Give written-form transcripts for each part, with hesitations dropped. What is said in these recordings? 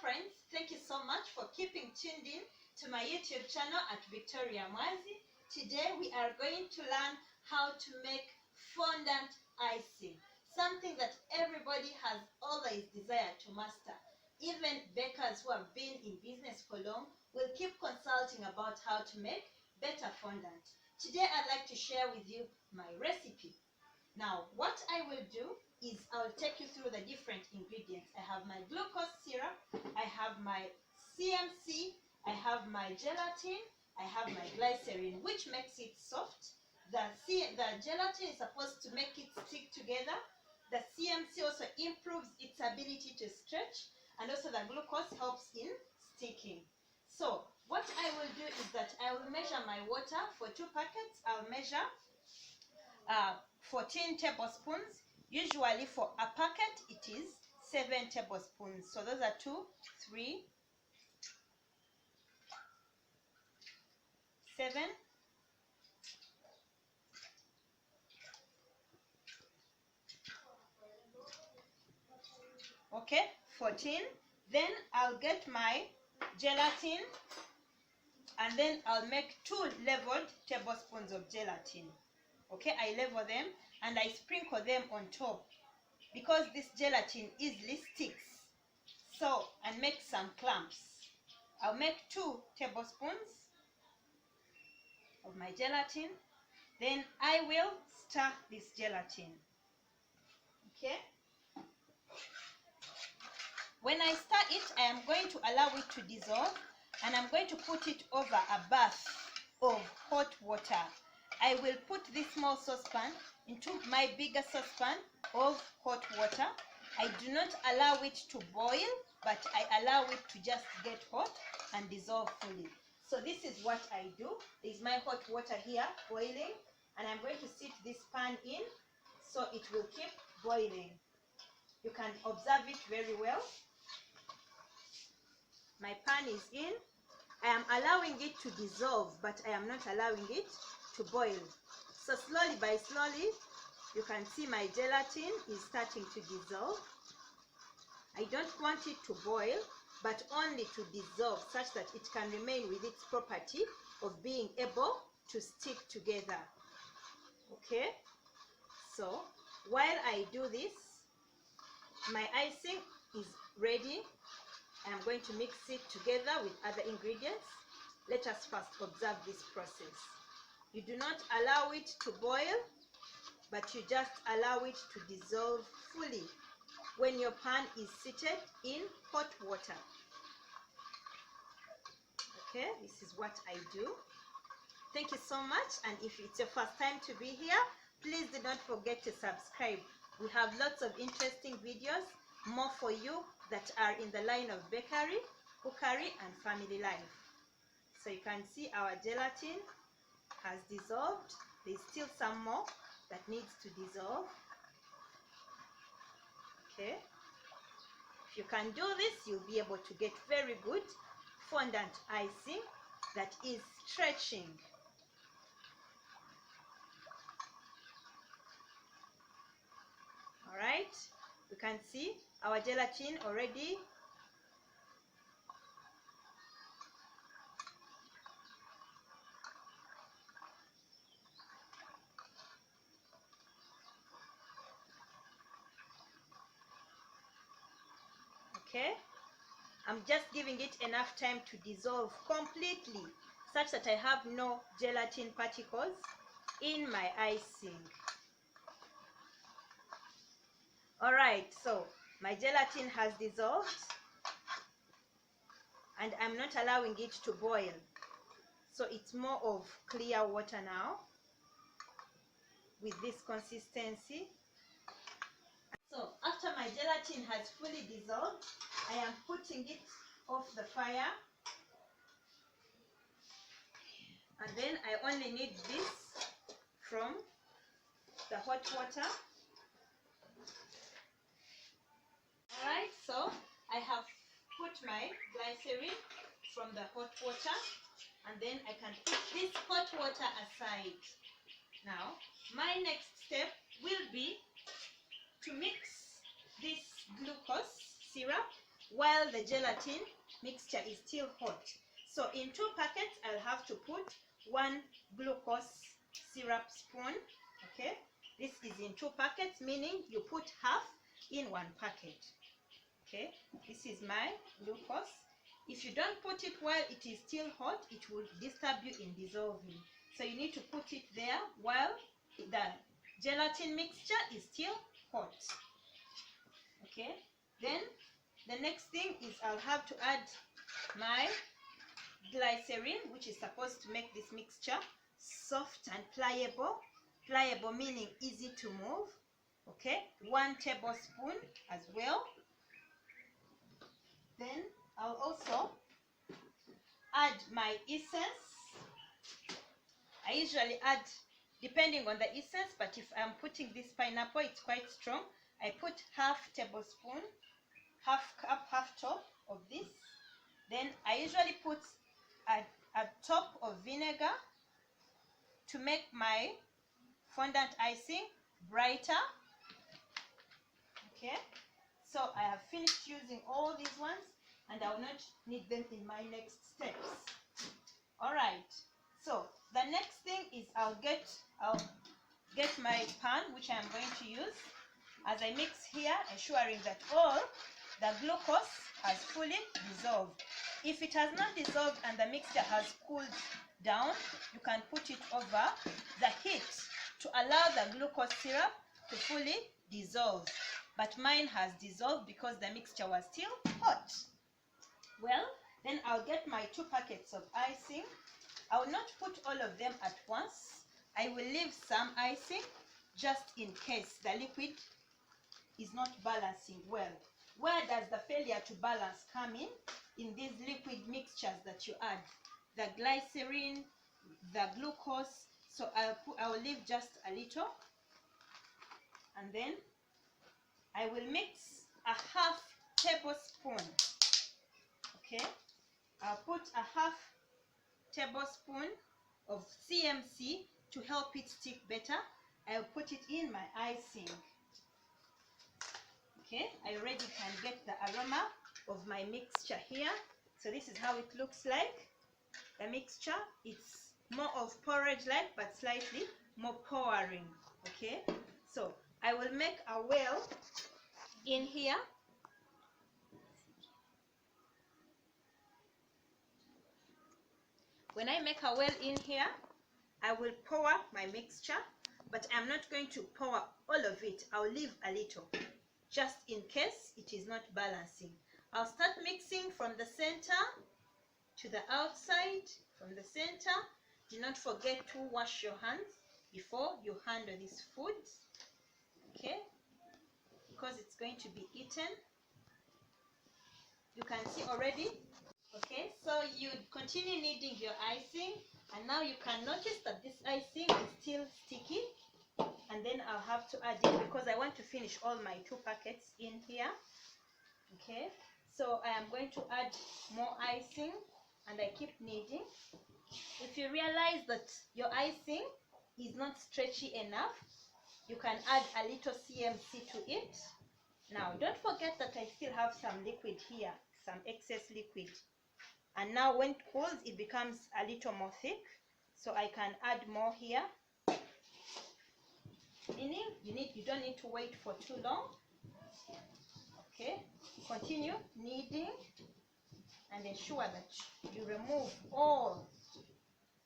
friends, thank you so much for keeping tuned in to my YouTube channel at Victoria Mwazi. Today we are going to learn how to make fondant icing, something that everybody has always desired to master. Even bakers who have been in business for long will keep consulting about how to make better fondant. Today I'd like to share with you my recipe. Now what I will do is I'll take you through the different ingredients. I have my glucose syrup, I have my CMC, I have my gelatin, I have my glycerin, which makes it soft. The gelatin is supposed to make it stick together. The CMC also improves its ability to stretch, and also the glucose helps in sticking. So what I will do is that I will measure my water for 2 packets. I'll measure 14 tablespoons. Usually for a packet it is 7 tablespoons. So those are 2, 3, 7, okay, 14. Then I'll get my gelatin, and then I'll make 2 leveled tablespoons of gelatin. Okay, I level them and I sprinkle them on top because this gelatin easily sticks. So, and make some clumps. I'll make 2 tablespoons of my gelatin. Then I will stir this gelatin. Okay. When I stir it, I am going to allow it to dissolve, and I'm going to put it over a bath of hot water. I will put this small saucepan into my bigger saucepan of hot water. I do not allow it to boil, but I allow it to just get hot and dissolve fully. So this is what I do. There's my hot water here boiling, and I'm going to sit this pan in so it will keep boiling. You can observe it very well. My pan is in. I am allowing it to dissolve, but I am not allowing it to boil. So slowly by slowly, you can see my gelatin is starting to dissolve. I don't want it to boil, but only to dissolve, such that it can remain with its property of being able to stick together. Okay, so while I do this, my icing is ready. I'm going to mix it together with other ingredients. Let us first observe this process. You do not allow it to boil, but you just allow it to dissolve fully when your pan is seated in hot water. Okay, this is what I do. Thank you so much, and if it's your first time to be here, please do not forget to subscribe. We have lots of interesting videos, more for you that are in the line of bakery, cookery, and family life. So you can see our gelatin has dissolved. There's still some more that needs to dissolve. Okay, if you can do this, you'll be able to get very good fondant icing that is stretching. All right, you can see our gelatin already. Okay, I'm just giving it enough time to dissolve completely, such that I have no gelatin particles in my icing. Alright, so my gelatin has dissolved, and I'm not allowing it to boil. So it's more of clear water now with this consistency. So after my gelatin has fully dissolved, I am putting it off the fire, and then I only need this from the hot water. Alright, so I have put my glycerin from the hot water, and then I can put this hot water aside. Now my next step will be to mix this glucose syrup while the gelatin mixture is still hot. So in 2 packets, I'll have to put 1 glucose syrup spoon. Okay, this is in 2 packets, meaning you put half in 1 packet. Okay, this is my glucose. If you don't put it while it is still hot, it will disturb you in dissolving. So you need to put it there while the gelatin mixture is still hot. Okay, then the next thing is I'll have to add my glycerin, which is supposed to make this mixture soft and pliable. Pliable meaning easy to move. Okay, 1 tablespoon as well. Then I'll also add my essence. I usually add, depending on the essence, but if I'm putting this pineapple, it's quite strong. I put half tablespoon, half cup, half top of this. Then I usually put a top of vinegar to make my fondant icing brighter. Okay, so I have finished using all these ones, and I will not need them in my next steps. All right, so the next thing is I'll get my pan, which I'm going to use. As I mix here, ensuring that all the glucose has fully dissolved. If it has not dissolved and the mixture has cooled down, you can put it over the heat to allow the glucose syrup to fully dissolve. But mine has dissolved because the mixture was still hot. Well, then I'll get my 2 packets of icing. I will not put all of them at once. I will leave some icing just in case the liquid is not balancing well. Where does the failure to balance come in? In these liquid mixtures that you add, the glycerin, the glucose. So I will leave just a little, and then I will mix a half tablespoon. Okay, I'll put a half tablespoon of CMC to help it stick better. I'll put it in my icing. Okay, I already can get the aroma of my mixture here. So this is how it looks like. The mixture, it's more of porridge-like, but slightly more pouring. Okay, so I will make a well in here. When I make a well in here, I will pour my mixture, but I'm not going to pour all of it. I'll leave a little, just in case it is not balancing. I'll start mixing from the center to the outside, from the center. Do not forget to wash your hands before you handle this food, okay, because it's going to be eaten. You can see already. Okay, so you continue kneading your icing, and now you can notice that this icing is still sticky, and then I'll have to add it because I want to finish all my 2 packets in here. Okay, so I am going to add more icing, and I keep kneading. If you realize that your icing is not stretchy enough, you can add a little CMC to it. Now don't forget that I still have some liquid here, some excess liquid. And now when it cools, it becomes a little more thick, so I can add more here. Meaning you don't need to wait for too long. Okay, continue kneading and ensure that you remove all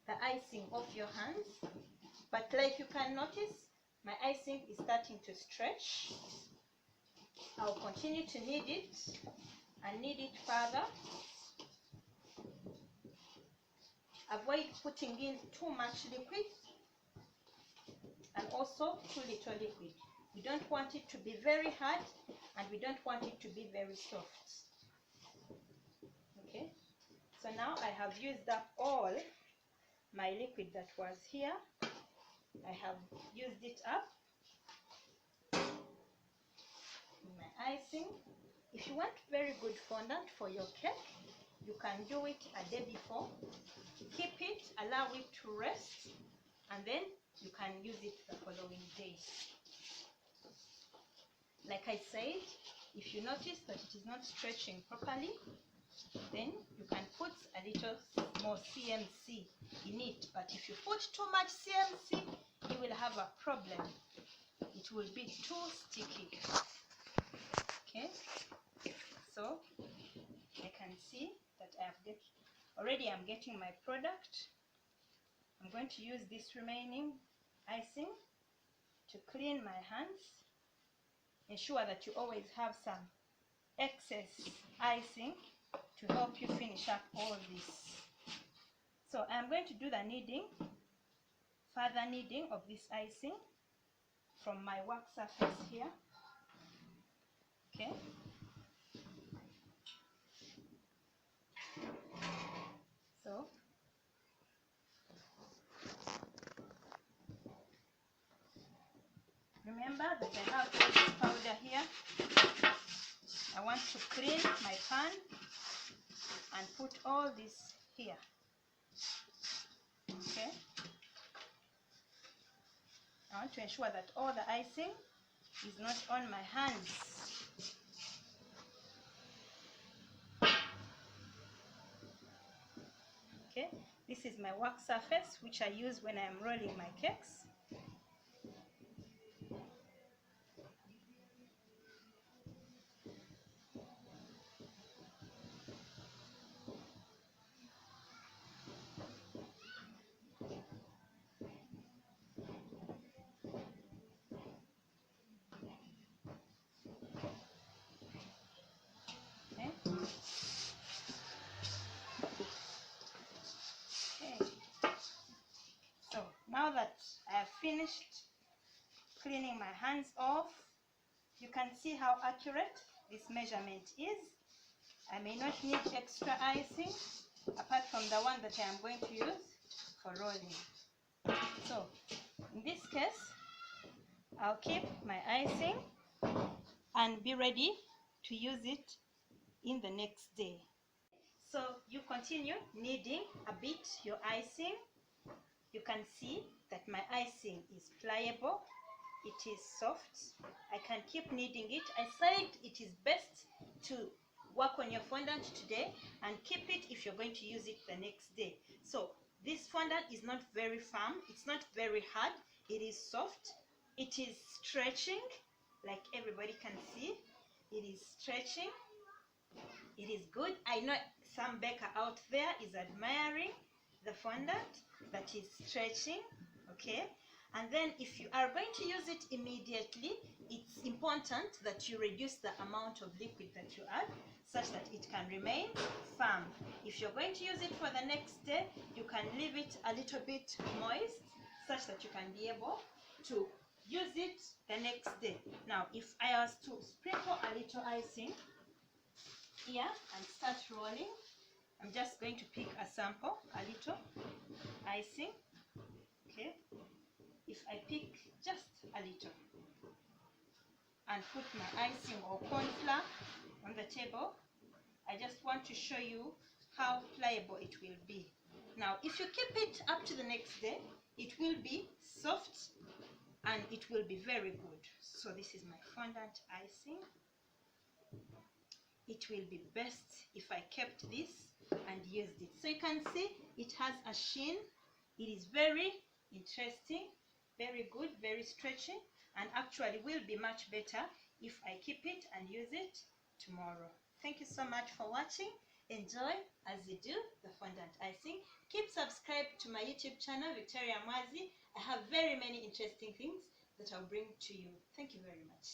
the icing off your hands. But like you can notice, my icing is starting to stretch. I'll continue to knead it and knead it further. Avoid putting in too much liquid and also too little liquid. We don't want it to be very hard, and we don't want it to be very soft. Okay, so now I have used up all my liquid that was here. I have used it up in my icing. If you want very good fondant for your cake, you can do it a day before. Keep it, allow it to rest, and then you can use it the following day. Like I said, If you notice that it is not stretching properly, then you can put a little more CMC in it. But if you put too much CMC, you will have a problem. It will be too sticky. Okay, so I can see that I'm getting my product. I'm going to use this remaining icing to clean my hands. Ensure that you always have some excess icing to help you finish up all this. So I'm going to do the further kneading of this icing from my work surface here. Okay. So remember that I have all this powder here. I want to clean my pan and put all this here. Okay. I want to ensure that all the icing is not on my hands. Okay, this is my work surface, which I use when I am rolling my cakes. So now that I have finished cleaning my hands off, you can see how accurate this measurement is. I may not need extra icing apart from the one that I am going to use for rolling. So in this case, I'll keep my icing and be ready to use it in the next day. So you continue kneading a bit your icing. You can see that my icing is pliable. It is soft. I can keep kneading it. I said it is best to work on your fondant today and keep it if you're going to use it the next day. So this fondant is not very firm. It's not very hard. It is soft. It is stretching, like everybody can see. It is stretching. It is good. I know some baker out there is admiring the fondant that is stretching. Okay, and then if you are going to use it immediately, it's important that you reduce the amount of liquid that you add such that it can remain firm. If you're going to use it for the next day, you can leave it a little bit moist such that you can be able to use it the next day. Now if I was to sprinkle a little icing here and start rolling, I'm just going to pick a sample, a little icing. Okay, if I pick just a little and put my icing or corn flour on the table, I just want to show you how pliable it will be. Now if you keep it up to the next day, it will be soft and it will be very good. So this is my fondant icing. It will be best if I kept this and used it. So you can see it has a sheen. It is very interesting, very good, very stretchy, and actually will be much better if I keep it and use it tomorrow. Thank you so much for watching. Enjoy as you do the fondant icing. Keep subscribed to my YouTube channel, Victoria Mwazi. I have very many interesting things that I'll bring to you. Thank you very much.